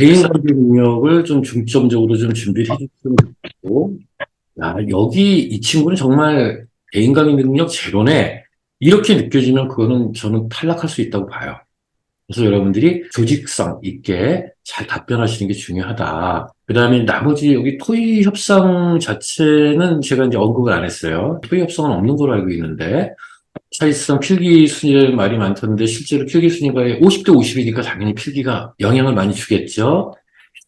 개인관계 능력을 좀 중점적으로 좀 준비를 해줬으면 좋겠고, 야, 여기 이 친구는 정말 개인관계 능력 제로네. 이렇게 느껴지면 그거는 저는 탈락할 수 있다고 봐요. 그래서 여러분들이 조직성 있게 잘 답변하시는 게 중요하다. 그 다음에 나머지 여기 토의 협상 자체는 제가 이제 언급을 안 했어요. 토의 협상은 없는 걸로 알고 있는데, 사실상 필기 순위의 말이 많던데 실제로 필기 순위가 50대 50이니까 당연히 필기가 영향을 많이 주겠죠.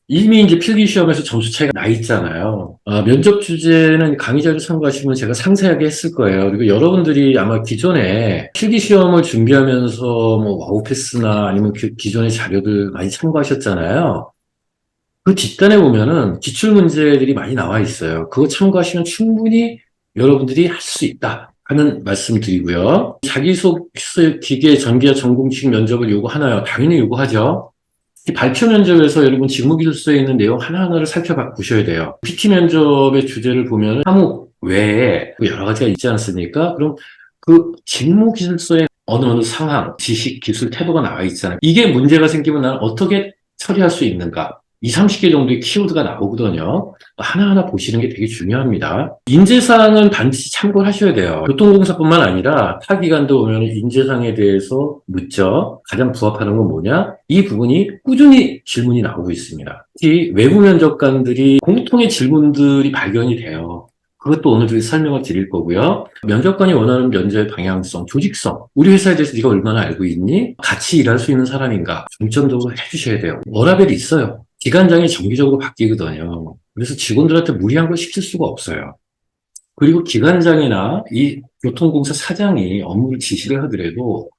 이미 이제 필기 시험에서 점수 차이가 나 있잖아요. 면접 주제는 강의 자료 참고하시면 제가 상세하게 했을 거예요. 그리고 여러분들이 아마 기존에 필기 시험을 준비하면서 뭐 와우 패스나 아니면 기존의 자료들 많이 참고하셨잖아요. 그 뒷단에 보면은 기출 문제들이 많이 나와 있어요. 그거 참고하시면 충분히 여러분들이 할 수 있다 하는 말씀 드리고요. 자기소개 기계 전기와 전공식 면접을 요구하나요? 당연히 요구하죠. 이 발표 면접에서 여러분 직무기술서에 있는 내용 하나하나를 살펴보셔야 돼요. PT 면접의 주제를 보면 과목 외에 여러 가지가 있지 않습니까? 그럼 그 직무기술서에 어느 상황, 지식, 기술, 태도가 나와 있잖아요. 이게 문제가 생기면 나는 어떻게 처리할 수 있는가? 20, 30개 정도의 키워드가 나오거든요. 하나하나 보시는 게 되게 중요합니다. 인재사항은 반드시 참고를 하셔야 돼요. 교통공사뿐만 아니라 타 기관도 보면 인재사항에 대해서 묻죠. 가장 부합하는 건 뭐냐? 이 부분이 꾸준히 질문이 나오고 있습니다. 특히 외부 면접관들이 공통의 질문들이 발견이 돼요. 그것도 오늘 설명을 드릴 거고요. 면접관이 원하는 면접의 방향성, 조직성. 우리 회사에 대해서 네가 얼마나 알고 있니? 같이 일할 수 있는 사람인가? 중점적으로 해주셔야 돼요. 워라밸이 있어요. 기관장이 정기적으로 바뀌거든요. 그래서 직원들한테 무리한 걸 시킬 수가 없어요. 그리고 기관장이나 이 교통공사 사장이 업무를 지시를 하더라도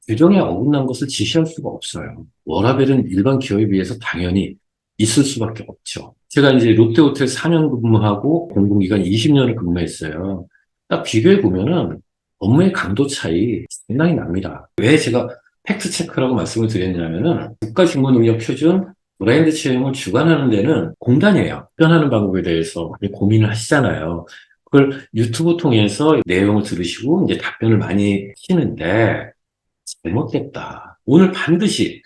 규정에 어긋난 것을 지시할 수가 없어요. 워라밸은 일반 기업에 비해서 당연히 있을 수밖에 없죠. 제가 이제 롯데호텔 4년 근무하고 공공기관 20년을 근무했어요. 딱 비교해 보면은 업무의 강도 차이 상당히 납니다. 왜 제가 팩트 체크라고 말씀을 드렸냐면은 국가직무능력표준 브랜드 채용을 주관하는 데는 공단이에요. 표현하는 방법에 대해서 고민을 하시잖아요. 그걸 유튜브 통해서 내용을 들으시고 이제 답변을 많이 하시는데 잘못됐다. 오늘 반드시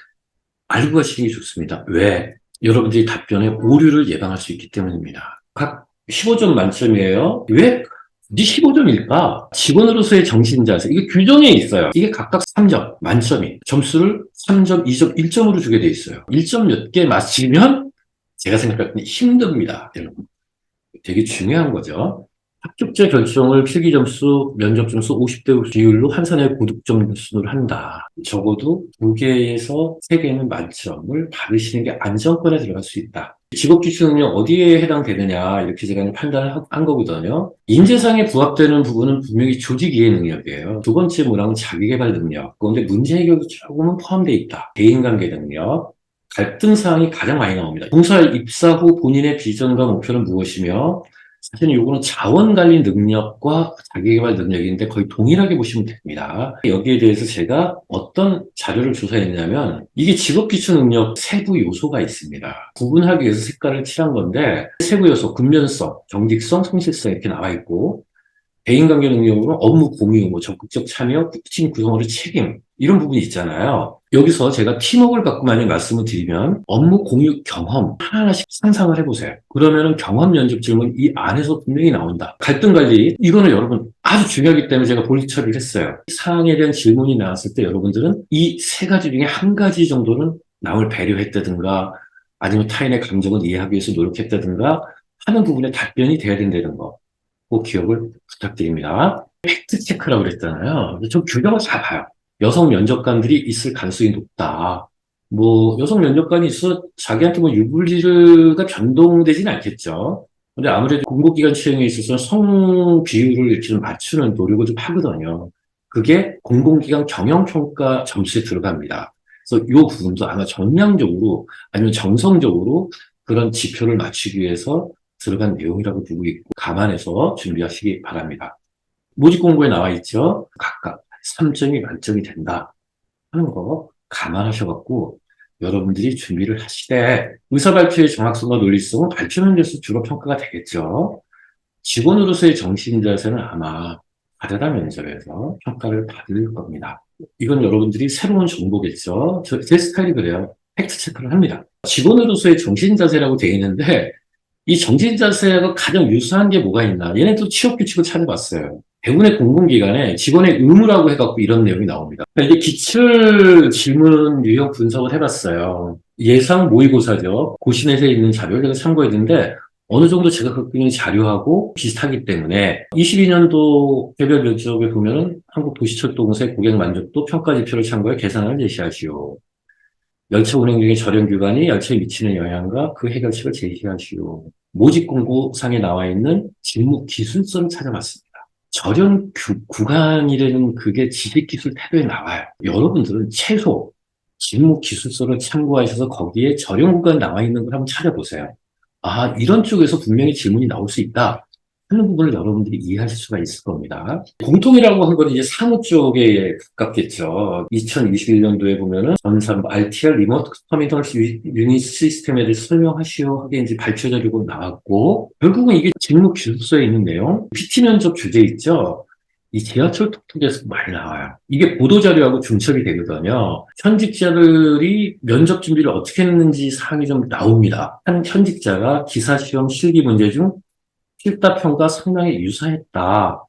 알고 가시는 게 좋습니다. 왜? 여러분들이 답변에 오류를 예방할 수 있기 때문입니다. 각 15점 만점이에요. 왜? 네 15점일까? 직원으로서의 정신자세. 이게 규정에 있어요. 이게 각각 3점, 만점이. 점수를 3점, 2점, 1점으로 주게 돼 있어요. 1점 몇 개 맞히면 제가 생각할 때 힘듭니다. 여러분. 되게 중요한 거죠. 합격자 결정을 필기 점수, 면접 점수 50대 50 비율로 환산해 고득점 순으로 한다. 적어도 2개에서 3개는 만점을 받으시는 게 안정권에 들어갈 수 있다. 직업기술 능력 어디에 해당되느냐 이렇게 제가 판단을 한 거거든요. 인재상에 부합되는 부분은 분명히 조직 이해 능력이에요. 두 번째 문항은 자기개발 능력. 그런데 문제 해결도 조금은 포함되어 있다. 대인관계 능력. 갈등 사항이 가장 많이 나옵니다. 봉사 입사 후 본인의 비전과 목표는 무엇이며 사실 요거는 자원관리 능력과 자기개발 능력인데 거의 동일하게 보시면 됩니다. 여기에 대해서 제가 어떤 자료를 조사했냐면 이게 직업기초 능력 세부 요소가 있습니다. 구분하기 위해서 색깔을 칠한 건데 세부 요소, 근면성, 정직성, 성실성 이렇게 나와 있고 대인관계 능력으로 업무 공유, 뭐 적극적 참여, 팀 구성으로 책임 이런 부분이 있잖아요. 여기서 제가 팀워크를 갖고 만약 말씀을 드리면 업무 공유 경험 하나하나씩 상상을 해보세요. 그러면은 경험 면접 질문 이 안에서 분명히 나온다. 갈등 관리 이거는 여러분 아주 중요하기 때문에 제가 본인 처리를 했어요. 사항에 대한 질문이 나왔을 때 여러분들은 이 세 가지 중에 한 가지 정도는 남을 배려했다든가 아니면 타인의 감정을 이해하기 위해서 노력했다든가 하는 부분에 답변이 돼야 된다는 거. 꼭 기억을 부탁드립니다. 팩트 체크라고 그랬잖아요. 좀 규정을 잘 봐요. 여성 면접관들이 있을 가능성이 높다. 뭐 여성 면접관이 있어 자기한테 뭐 유불리가 변동되지는 않겠죠. 근데 아무래도 공공기관 채용에 있어서 성 비율을 이렇게 좀 맞추는 노력을 좀 하거든요. 그게 공공기관 경영평가 점수에 들어갑니다. 그래서 이 부분도 아마 정량적으로 아니면 정성적으로 그런 지표를 맞추기 위해서 들어간 내용이라고 보고 있고 감안해서 준비하시기 바랍니다. 모집 공고에 나와 있죠. 각각 3점이 만점이 된다 하는 거 감안하셔갖고 여러분들이 준비를 하시되 의사발표의 정확성과 논리성은 발표 면접에서 주로 평가가 되겠죠. 직원으로서의 정신자세는 아마 가려다 면접에서 평가를 받을 겁니다. 이건 여러분들이 새로운 정보겠죠. 제 스타일이 그래요. 팩트 체크를 합니다. 직원으로서의 정신 자세라고 되어 있는데 이 정신 자세가 가장 유사한 게 뭐가 있나? 얘네도 취업 규칙을 찾아봤어요. 대부분의 공공기관에 직원의 의무라고 해갖고 이런 내용이 나옵니다. 이제 기출 질문 유형 분석을 해봤어요. 예상 모의고사죠. 고시넷에 있는 자료를 제가 참고했는데 어느 정도 제가 갖고 있는 자료하고 비슷하기 때문에 22년도 개별 면접에 보면은 한국도시철도공사의 고객 만족도 평가 지표를 참고해 계산을 제시하시오. 열차 운행 중에 저렴 규간이 열차에 미치는 영향과 그 해결책을 제시하시오. 모집 공고상에 나와 있는 직무 기술서를 찾아봤습니다. 저렴 구간이라는 그게 지식기술 태도에 나와요. 여러분들은 최소 직무 기술서를 참고하셔서 거기에 저렴 구간 나와 있는 걸 한번 찾아보세요. 아, 이런 쪽에서 분명히 질문이 나올 수 있다 하는 부분을 여러분들이 이해하실 수가 있을 겁니다. 공통이라고 한 건 이제 사무 쪽에 가깝겠죠. 2021년도에 보면은 전산 RTR 리모트 터미널 유닛 시스템에 대해서 설명하시오 하게 이제 발표 자료가 나왔고, 결국은 이게 직무 기술서에 있는 내용, PT 면접 주제 있죠. 이 지하철 톡톡에서 많이 나와요. 이게 보도자료하고 중첩이 되거든요. 현직자들이 면접 준비를 어떻게 했는지 사항이 좀 나옵니다. 한 현직자가 기사시험 실기 문제 중 필답형과 상당히 유사했다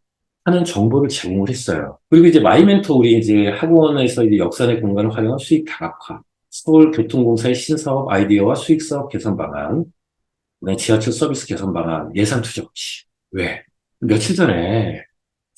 하는 정보를 제공을 했어요. 그리고 이제 마이멘토 우리 이제 학원에서 이제 역사의 공간을 활용한 수익 다각화, 서울교통공사의 신사업 아이디어와 수익사업 개선 방안, 지하철 서비스 개선 방안, 예산 투자 없이. 왜? 며칠 전에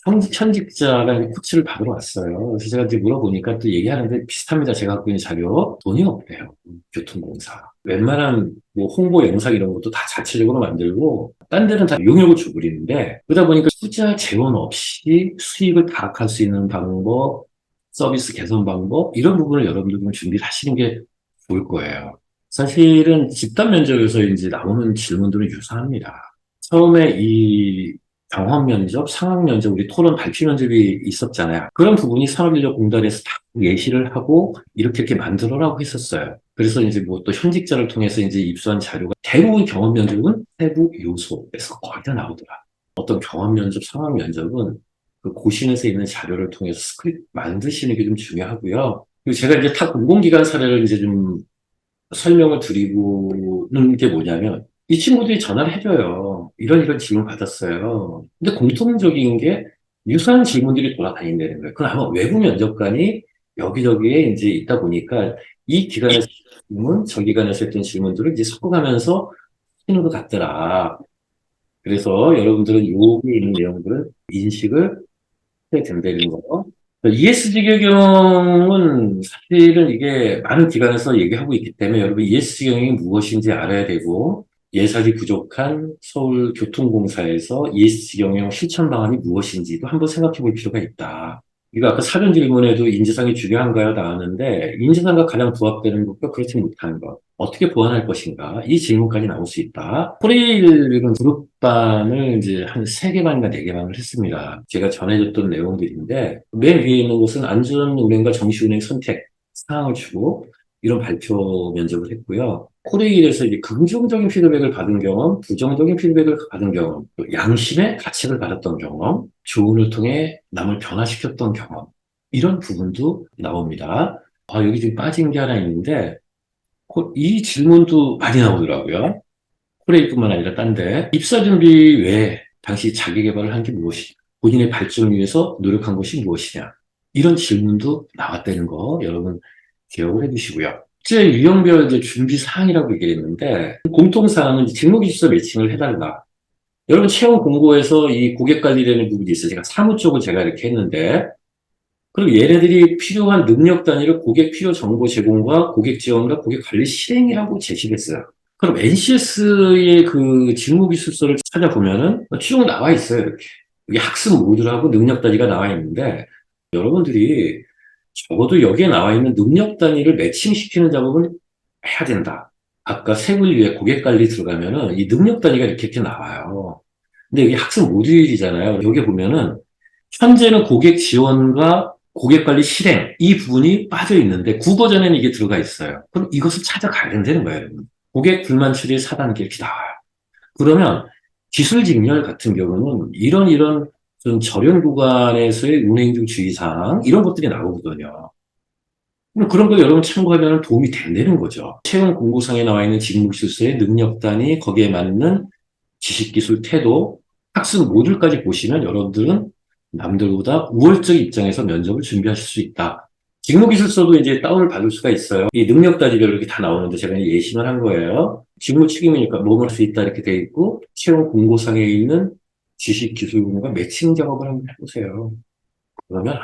현직자가 코치를 받으러 왔어요. 그래서 제가 이제 물어보니까 또 얘기하는데 비슷합니다. 제가 갖고 있는 자료. 돈이 없대요. 교통공사. 웬만한 뭐 홍보 영상 이런 것도 다 자체적으로 만들고, 딴 데는 다 용역을 줘버리는데, 그러다 보니까 투자 재원 없이 수익을 다각할 수 있는 방법, 서비스 개선 방법, 이런 부분을 여러분들 좀 준비를 하시는 게 좋을 거예요. 사실은 집단 면접에서 이제 나오는 질문들은 유사합니다. 처음에 이 경험 면접, 상황 면접, 우리 토론 발표 면접이 있었잖아요. 그런 부분이 산업인력공단에서 다 예시를 하고 이렇게 만들어라고 했었어요. 그래서 이제 뭐 또 현직자를 통해서 이제 입수한 자료가 대부분 경험 면접은 세부 요소에서 거의 다 나오더라. 어떤 경험 면접, 상황 면접은 그 고시넷에 있는 자료를 통해서 스크립트 만드시는 게 좀 중요하고요. 그리고 제가 이제 타 공공기관 사례를 이제 좀 설명을 드리고는 게 뭐냐면, 이 친구들이 전화를 해줘요. 이런 질문 받았어요. 근데 공통적인 게 유사한 질문들이 돌아다닌다는 거예요. 그건 아마 외부 면접관이 여기저기에 이제 있다 보니까 이 기관에서 질문, 저 기관에서 했던 질문들을 이제 섞어가면서 하는 것 같더라. 그래서 여러분들은 여기 있는 내용들을 인식을 해야 된다는 거. ESG 경영은 사실은 이게 많은 기관에서 얘기하고 있기 때문에 여러분 ESG 경영이 무엇인지 알아야 되고, 예산이 부족한 서울교통공사에서 ESG 경영 실천 방안이 무엇인지도 한번 생각해 볼 필요가 있다. 이거 아까 사전 질문에도 인지상이 중요한가요? 나왔는데, 인지상과 가장 부합되는 것과 그렇지 못한 것. 어떻게 보완할 것인가? 이 질문까지 나올 수 있다. 코레일은 그룹반을 이제 한 3개 반인가 4개 반을 했습니다. 제가 전해줬던 내용들인데, 맨 위에 있는 것은 안전운행과 정시운행 선택 사항을 주고, 이런 발표 면접을 했고요. 코레일에서 이제 긍정적인 피드백을 받은 경험, 부정적인 피드백을 받은 경험, 또 양심의 가책을 받았던 경험, 조언을 통해 남을 변화시켰던 경험, 이런 부분도 나옵니다. 아, 여기 지금 빠진 게 하나 있는데, 이 질문도 많이 나오더라고요. 코레일뿐만 아니라 딴데. 입사 준비 외에 당시 자기 개발을 한 게 무엇이냐, 본인의 발전을 위해서 노력한 것이 무엇이냐, 이런 질문도 나왔다는 거 여러분 기억을 해두시고요. 실제 유형별 이제 준비 사항이라고 얘기했는데, 공통사항은 직무기술서 매칭을 해달라. 여러분 채용 공고에서 이 고객 관리라는 부분이 있어요. 제가 사무 쪽을 제가 이렇게 했는데, 그리고 얘네들이 필요한 능력 단위를 고객 필요 정보 제공과 고객 지원과 고객 관리 실행이라고 제시했어요. 그럼 NCS의 그 직무기술서를 찾아보면은 쭉 나와 있어요. 이렇게. 이게 학습 모듈하고 능력 단위가 나와 있는데, 여러분들이 적어도 여기에 나와 있는 능력 단위를 매칭시키는 작업은 해야 된다. 아까 세분 위에 고객 관리 들어가면은 이 능력 단위가 이렇게 나와요. 근데 여기 학습 모듈이잖아요. 여기 보면은 현재는 고객 지원과 고객 관리 실행, 이 부분이 빠져 있는데 국어전에는 이게 들어가 있어요. 그럼 이것을 찾아가야 된다는 거예요, 여러분. 고객 불만 처리 4단계 이렇게 나와요. 그러면 기술 직렬 같은 경우는 이런 좀 저렴 구간에서의 운행 중 주의사항, 이런 것들이 나오거든요. 그럼 그런 거 여러분 참고하면 도움이 된다는 거죠. 채용 공고상에 나와 있는 직무실수의 능력 단위, 거기에 맞는 지식, 기술, 태도, 학습 모듈까지 보시면 여러분들은 남들보다 우월적 입장에서 면접을 준비하실 수 있다. 직무기술서도 이제 다운을 받을 수가 있어요. 이 능력 따지별 이렇게 다 나오는데 제가 예시만 한 거예요. 직무 책임이니까 뭐뭐 할 수 있다 이렇게 돼 있고 채용 공고상에 있는 지식, 기술 부분과 매칭 작업을 한번 해보세요. 그러면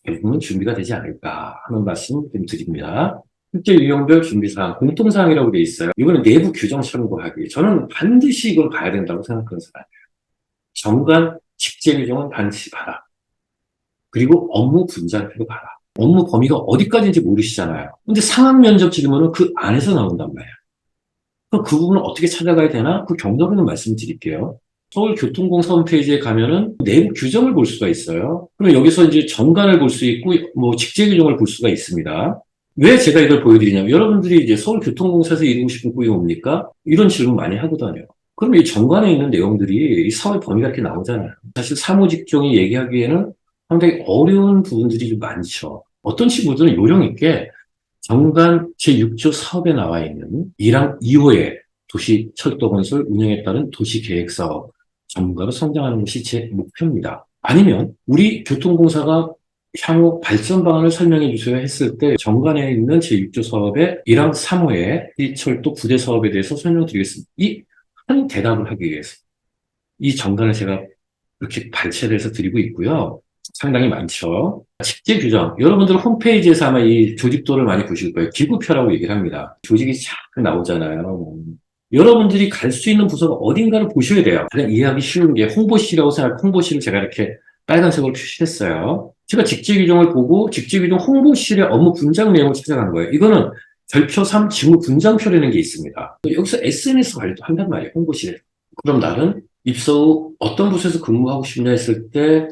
대부분 준비가 되지 않을까 하는 말씀 좀 드립니다. 실제 유형별 준비사항, 공통사항이라고 되어 있어요. 이거는 내부 규정 참고하기. 저는 반드시 이걸 봐야 된다고 생각하는 사람이에요. 정관, 직제 규정은 반드시 봐라. 그리고 업무 분장표도 봐라. 업무 범위가 어디까지인지 모르시잖아요. 근데 상황 면접 질문은 그 안에서 나온단 말이에요. 그럼 그 부분을 어떻게 찾아가야 되나? 그 경로로는 말씀드릴게요. 서울교통공사 홈페이지에 가면은 내부 규정을 볼 수가 있어요. 그럼 여기서 이제 정관을 볼 수 있고, 뭐, 직제 규정을 볼 수가 있습니다. 왜 제가 이걸 보여드리냐면, 여러분들이 이제 서울교통공사에서 이루고 싶은 꿈이 뭡니까? 이런 질문 많이 하거든요. 그럼 이 정관에 있는 내용들이 이 사회 범위가 이렇게 나오잖아요. 사실 사무직종이 얘기하기에는 상당히 어려운 부분들이 좀 많죠. 어떤 친구들은 요령 있게 정관 제6조 사업에 나와 있는 1항 2호의 도시 철도건설 운영에 따른 도시계획사업 전문가로 성장하는 것이 제 목표입니다. 아니면 우리 교통공사가 향후 발전 방안을 설명해 주세요 했을 때 정관에 있는 제6조 사업의 1항 3호의 이 철도 부대 사업에 대해서 설명드리겠습니다. 이 한 대답을 하기 위해서 이 정관을 제가 이렇게 발췌를 해서 드리고 있고요. 상당히 많죠. 직제 규정. 여러분들 홈페이지에서 아마 이 조직도를 많이 보실 거예요. 기구표라고 얘기를 합니다. 조직이 쫙 나오잖아요. 여러분들이 갈 수 있는 부서가 어딘가를 보셔야 돼요. 가장 이해하기 쉬운 게 홍보실이라고 생각하고 홍보실을 제가 이렇게 빨간색으로 표시했어요. 제가 직제 규정을 보고 직제 규정 홍보실의 업무 분장 내용을 찾아간 거예요. 이거는 별표 3 직무 분장표라는 게 있습니다. 여기서 SNS 관리도 한단 말이에요. 홍보실에. 그럼 나는 입사 후 어떤 부서에서 근무하고 싶냐 했을 때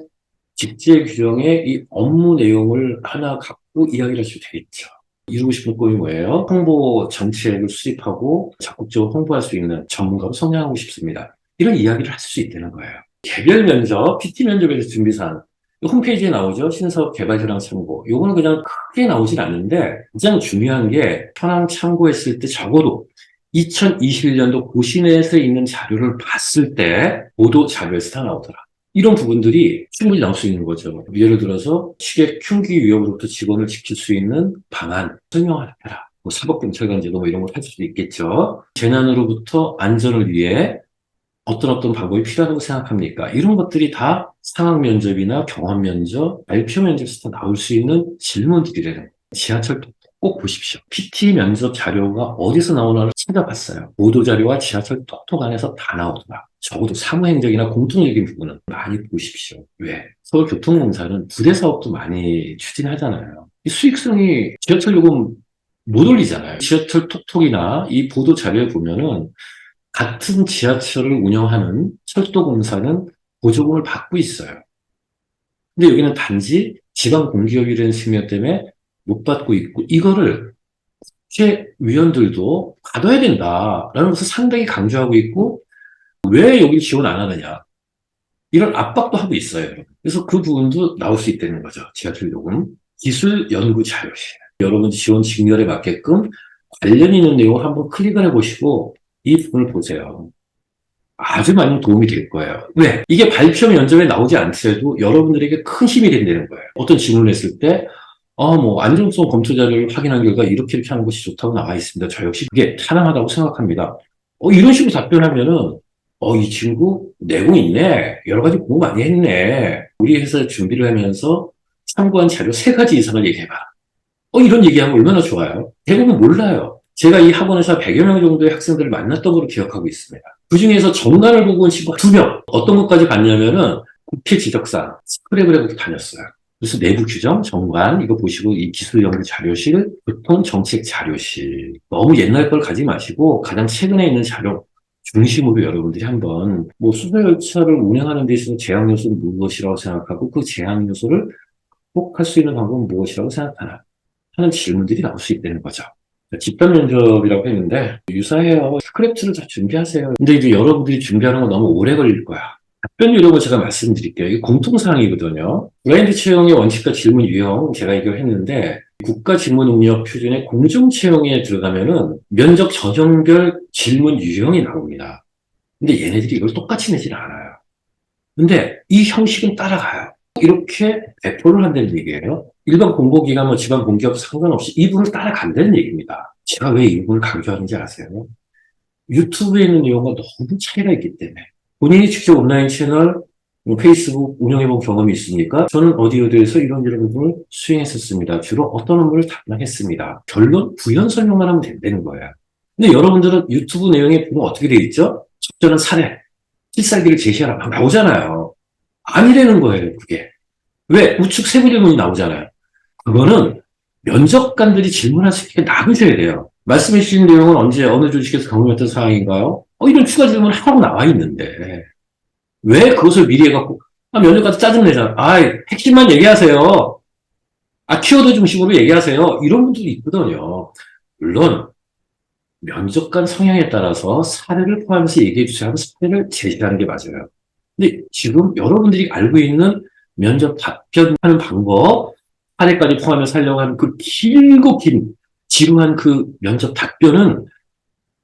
직제 규정의 이 업무 내용을 하나 갖고 이야기를 하시면 되겠죠. 이루고 싶은 꿈이 뭐예요? 홍보 정책을 수립하고 적극적으로 홍보할 수 있는 전문가로 성장하고 싶습니다. 이런 이야기를 할 수 있다는 거예요. 개별 면접, PT 면접에 대해서 준비사항. 홈페이지에 나오죠. 신사업 개발 현황 참고. 요거는 그냥 크게 나오진 않는데 가장 중요한 게 현황 참고했을 때 적어도 2021년도 고시넷에 있는 자료를 봤을 때 보도 자료에서 다 나오더라. 이런 부분들이 충분히 나올 수 있는 거죠. 예를 들어서 취객 흉기 위협으로부터 직원을 지킬 수 있는 방안 설명하라. 뭐 사법경찰관 제도 뭐 이런 걸 할 수도 있겠죠. 재난으로부터 안전을 위해 어떤 방법이 필요하다고 생각합니까? 이런 것들이 다 상황 면접이나 경험 면접, 발표 면접에서 나올 수 있는 질문들이래요. 지하철 꼭 보십시오. PT 면접 자료가 어디서 나오나를 찾아봤어요. 보도자료와 지하철 톡톡 안에서 다 나오더라. 적어도 사무행정이나 공통적인 부분은 많이 보십시오. 왜? 서울교통공사는 부대 사업도 많이 추진하잖아요. 이 수익성이 지하철 요금 못 올리잖아요. 지하철 톡톡이나 이 보도자료에 보면은 같은 지하철을 운영하는 철도공사는 보조금을 받고 있어요. 근데 여기는 단지 지방공기업이라는 측면 때문에 못 받고 있고 이거를 국회의원들도 받아야 된다라는 것을 상당히 강조하고 있고 왜 여기 지원 안 하느냐 이런 압박도 하고 있어요. 그래서 그 부분도 나올 수 있다는 거죠. 지하철 요금, 기술 연구 자료실. 여러분 지원 직렬에 맞게끔 관련 있는 내용을 한번 클릭을 해보시고 이 부분을 보세요. 아주 많은 도움이 될 거예요. 왜? 이게 발표 면접에 나오지 않더라도 여러분들에게 큰 힘이 된다는 거예요. 어떤 질문을 했을 때 안정성 검토 자료를 확인한 결과 이렇게 하는 것이 좋다고 나와 있습니다. 저 역시 그게 타당하다고 생각합니다. 이런 식으로 답변하면은, 이 친구 내공 있네. 여러 가지 공부 많이 했네. 우리 회사에 준비를 하면서 참고한 자료 3가지 이상을 얘기해봐. 이런 얘기하면 얼마나 좋아요. 대부분 몰라요. 제가 이 학원에서 100여 명 정도의 학생들을 만났던 걸로 기억하고 있습니다. 그 중에서 정관을 보고 온 친구가 2명. 어떤 것까지 봤냐면은 국회 지적사항, 스크랩을 해서 다녔어요. 그래서 내부 규정, 정관, 이거 보시고 이 기술연구 자료실, 교통정책 자료실. 너무 옛날 걸 가지 마시고 가장 최근에 있는 자료 중심으로 여러분들이 한번 수소열차를 운행하는 데 있어서 제약 요소는 무엇이라고 생각하고 그 제약 요소를 극복할 수 있는 방법은 무엇이라고 생각하나 하는 질문들이 나올 수 있다는 거죠. 집단 면접이라고 했는데 유사해요. 스크립트를 다 준비하세요. 근데 이제 여러분들이 준비하는 건 너무 오래 걸릴 거야. 답변 요령을 제가 말씀드릴게요. 이게 공통사항이거든요. 블라인드 채용의 원칙과 질문 유형 제가 이걸 했는데 국가직무능력 표준의 공정채용에 들어가면은 면접 전형별 질문 유형이 나옵니다. 근데 얘네들이 이걸 똑같이 내지는 않아요. 근데 이 형식은 따라가요. 이렇게 배포를 한다는 얘기예요. 일반 공보기관, 지방 공기업 상관없이 이 부분을 따라간다는 얘기입니다. 제가 왜 이 부분을 강조하는지 아세요? 유튜브에 있는 내용과 너무 차이가 있기 때문에. 본인이 직접 온라인 채널, 페이스북 운영해본 경험이 있으니까 저는 어디에서 이런 부분을 수행했었습니다. 주로 어떤 업무를 담당했습니다. 결론, 부연 설명만 하면 된다는 거예요. 근데 여러분들은 유튜브 내용에 보면 어떻게 되어 있죠? 적절한 사례, 필살기를 제시하라 막 나오잖아요. 아니라는 거예요, 그게. 왜? 우측 세부 질문이 나오잖아요. 그거는 면접관들이 질문할 수 있게 나누셔야 돼요. 말씀해 주신 내용은 언제, 어느 조직에서 경험했던 상황인가요? 이런 추가 질문을 하고 나와 있는데, 왜 그것을 미리 해갖고, 면접관 짜증내잖아. 핵심만 얘기하세요. 키워드 중심으로 얘기하세요. 이런 분들이 있거든요. 물론, 면접관 성향에 따라서 사례를 포함해서 얘기해 주세요 하면 사례를 제시하는 게 맞아요. 근데 지금 여러분들이 알고 있는 면접 답변하는 방법, 사례까지 포함해서 하려고 하는 그 길고 긴 지루한 그 면접 답변은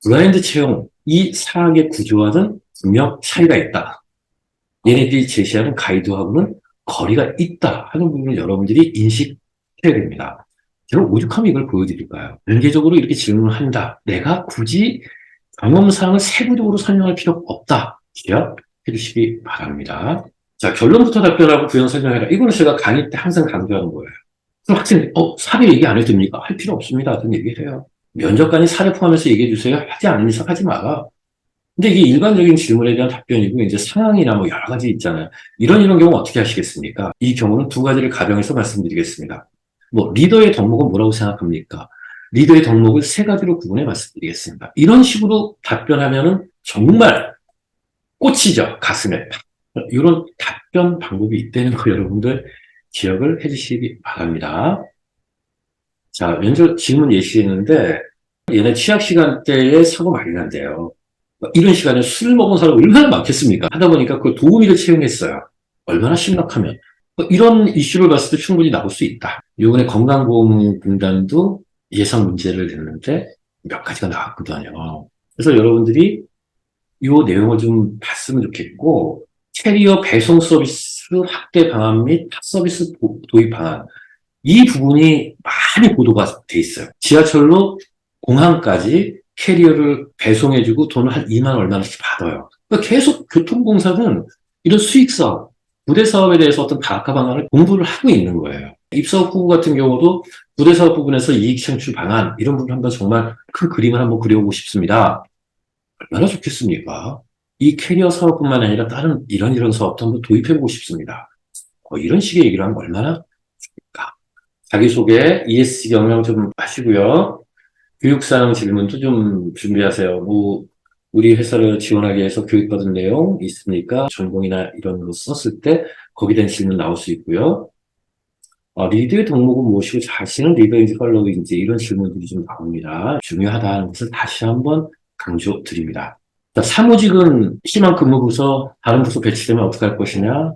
블라인드 채용, 이 사학의 구조와는 분명 차이가 있다. 얘네들이 제시하는 가이드하고는 거리가 있다 하는 부분을 여러분들이 인식해야 됩니다. 제가 오죽하면 이걸 보여드릴까요? 단계적으로 이렇게 질문을 한다. 내가 굳이 경험사항을 세부적으로 설명할 필요가 없다. 기억해 주시기 바랍니다. 자, 결론부터 답변하고 부연 설명해라. 이거는 제가 강의 때 항상 강조하는 거예요. 그럼 학생들이, 사례 얘기 안 해도 됩니까? 할 필요 없습니다. 하던 얘기를 해요. 면접관이 사례 포함해서 얘기해 주세요. 하지 않는 이상 하지 마라. 근데 이게 일반적인 질문에 대한 답변이고, 이제 상황이나 여러 가지 있잖아요. 이런 경우 어떻게 하시겠습니까? 이 경우는 두 가지를 가정해서 말씀드리겠습니다. 리더의 덕목은 뭐라고 생각합니까? 리더의 덕목을 세 가지로 구분해 말씀드리겠습니다. 이런 식으로 답변하면은 정말 꽂히죠, 가슴에. 이런 답변 방법이 있다는 거 여러분들 기억을 해주시기 바랍니다. 자, 면접 질문 예시했는데, 얘네 취학 시간대에 사고 많이 난대요. 이런 시간에 술 먹은 사람 얼마나 많겠습니까? 하다 보니까 그 도우미를 채용했어요. 얼마나 심각하면. 이런 이슈를 봤을 때 충분히 나올 수 있다. 이번에 건강보험공단도 예상 문제를 냈는데 몇 가지가 나왔거든요. 그래서 여러분들이 이 내용을 좀 봤으면 좋겠고, 캐리어 배송 서비스 확대 방안 및 타 서비스 도입 방안, 이 부분이 많이 보도가 돼 있어요. 지하철로 공항까지 캐리어를 배송해주고 돈을 한 2만 얼마씩 받아요. 그러니까 계속 교통공사는 이런 수익사업, 부대사업에 대해서 어떤 다각화 방안을 공부를 하고 있는 거예요. 입사업 후보 같은 경우도 부대사업 부분에서 이익 창출 방안, 이런 부분 한번 정말 큰 그림을 한번 그려보고 싶습니다. 얼마나 좋겠습니까? 이 캐리어 사업뿐만 아니라 다른 이런 사업도 한번 도입해보고 싶습니다. 이런 식의 얘기를 하면 얼마나 좋을까? 자기소개, ESG 경영 좀 하시고요. 교육사항 질문도 좀 준비하세요. 우리 회사를 지원하기 위해서 교육받은 내용 있습니까? 전공이나 이런 거 썼을 때 거기에 대한 질문 나올 수 있고요. 리더의 덕목은 무엇이고 자신은 리더인지 팔로우인지 이런 질문들이 좀 나옵니다. 중요하다는 것을 다시 한번 강조드립니다. 자, 사무직은 심한 근무 부서, 다른 부서 배치되면 어떻게 할 것이냐?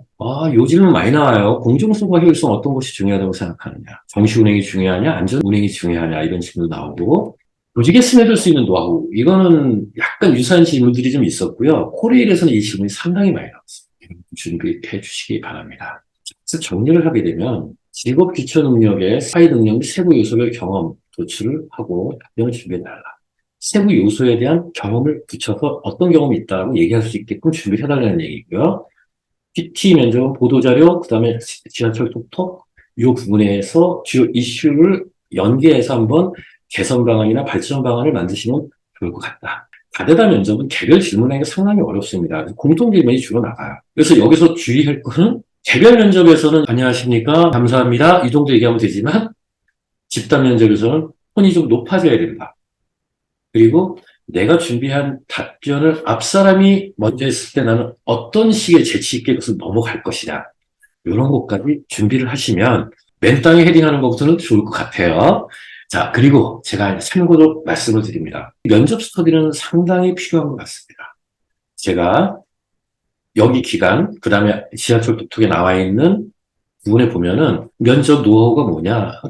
요 질문 많이 나와요. 공정성과 효율성 어떤 것이 중요하다고 생각하느냐? 정시 운행이 중요하냐? 안전 운행이 중요하냐? 이런 질문 나오고, 조직에 스며들 수 있는 노하우. 이거는 약간 유사한 질문들이 좀 있었고요. 코레일에서는 이 질문이 상당히 많이 나왔습니다. 준비해 주시기 바랍니다. 그래서 정리를 하게 되면 직업 기초 능력의 사회 능력 및 세부 요소별 경험 도출을 하고 답변을 준비해달라. 세부 요소에 대한 경험을 붙여서 어떤 경험이 있다고 얘기할 수 있게끔 준비해달라는 얘기고요. PT 면접은 보도자료, 그 다음에 지하철 톡톡, 이 부분에서 주요 이슈를 연계해서 한번 개선 방안이나 발전 방안을 만드시면 좋을 것 같다. 다대다 면접은 개별 질문하기가 상당히 어렵습니다. 공통 질문이 주로 나가요. 그래서 여기서 주의할 거는 개별 면접에서는 안녕하십니까? 감사합니다. 이 정도 얘기하면 되지만 집단 면접에서는 톤이 좀 높아져야 된다. 그리고 내가 준비한 답변을 앞 사람이 먼저 했을 때 나는 어떤 식의 재치 있게 그것을 넘어갈 것이냐. 이런 것까지 준비를 하시면 맨땅에 헤딩하는 것부터는 좋을 것 같아요. 자, 그리고 제가 참고로 말씀을 드립니다. 면접 스터디는 상당히 필요한 것 같습니다. 제가 여기 기간, 그 다음에 지하철 톡톡에 나와 있는 부분에 보면은 면접 노하우가 뭐냐.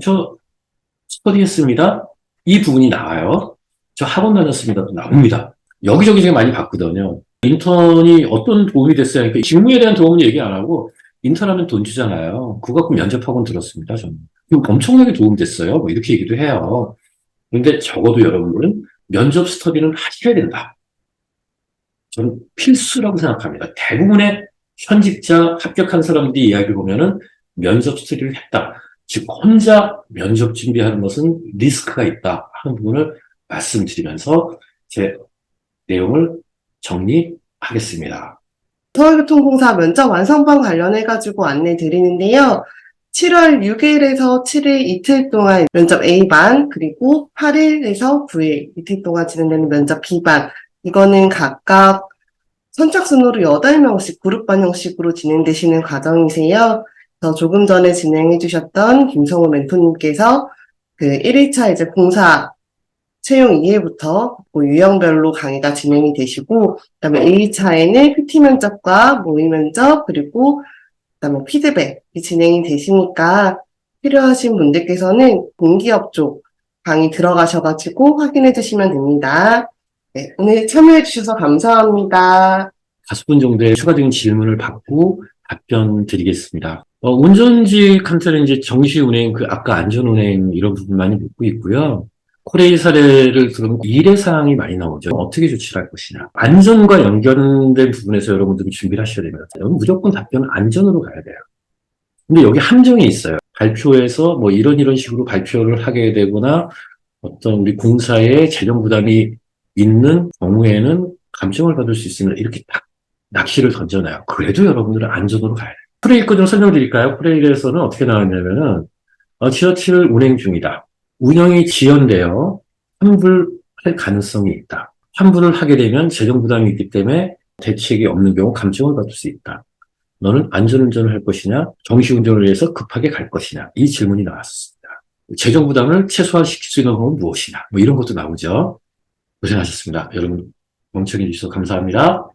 스터디했습니다. 이 부분이 나와요. 저 학원 다녔습니다도 나옵니다. 여기저기 제가 많이 봤거든요. 인턴이 어떤 도움이 됐어요? 그러니까 직무에 대한 도움은 얘기 안 하고 인턴하면 돈 주잖아요. 그거 갖고 면접학원 들었습니다. 저는. 엄청나게 도움됐어요. 뭐 이렇게 얘기도 해요. 그런데 적어도 여러분들은 면접 스터디는 하셔야 된다. 저는 필수라고 생각합니다. 대부분의 현직자 합격한 사람들이 이야기를 보면은 면접 스터디를 했다. 즉 혼자 면접 준비하는 것은 리스크가 있다 하는 부분을 말씀드리면서 제 내용을 정리하겠습니다. 서울교통공사 면접 완성판 관련해가지고 안내 드리는데요. 7월 6일에서 7일 이틀 동안 면접 A반, 그리고 8일에서 9일 이틀 동안 진행되는 면접 B반. 이거는 각각 선착순으로 8명씩 그룹반 형식으로 진행되시는 과정이세요. 그래서 조금 전에 진행해 주셨던 김성우 멘토님께서 그 1일차 이제 공사 채용 이해부터 유형별로 강의가 진행이 되시고, 그다음에 2일차에는 PT 면접과 모의 면접, 그리고 그다음에 피드백이 진행이 되시니까 필요하신 분들께서는 공기업 쪽 강의 들어가셔가지고 확인해 주시면 됩니다. 네, 오늘 참여해 주셔서 감사합니다. 5분 정도의 추가적인 질문을 받고 답변 드리겠습니다. 운전직한테는 이제 정시 운행, 아까 안전 운행 이런 부분만이 묻고 있고요. 코레일 사례를 들으면 일의 사항이 많이 나오죠. 어떻게 조치를 할 것이냐. 안전과 연결된 부분에서 여러분들이 준비를 하셔야 됩니다. 무조건 답변은 안전으로 가야 돼요. 근데 여기 함정이 있어요. 발표에서 뭐 이런 식으로 발표를 하게 되거나 어떤 우리 공사에 재정 부담이 있는 경우에는 감점을 받을 수 있으면 이렇게 딱 낚시를 던져놔요. 그래도 여러분들은 안전으로 가야 돼요. 프레일 거 좀 설명드릴까요? 프레일에서는 어떻게 나왔냐면은 지하철 운행 중이다. 운영이 지연되어 환불할 가능성이 있다. 환불을 하게 되면 재정 부담이 있기 때문에 대책이 없는 경우 감점을 받을 수 있다. 너는 안전운전을 할 것이냐, 정시운전을 위해서 급하게 갈 것이냐, 이 질문이 나왔습니다. 재정 부담을 최소화시킬 수 있는 방법은 무엇이냐, 뭐 이런 것도 나오죠. 고생하셨습니다. 여러분 멍청해 주셔서 감사합니다.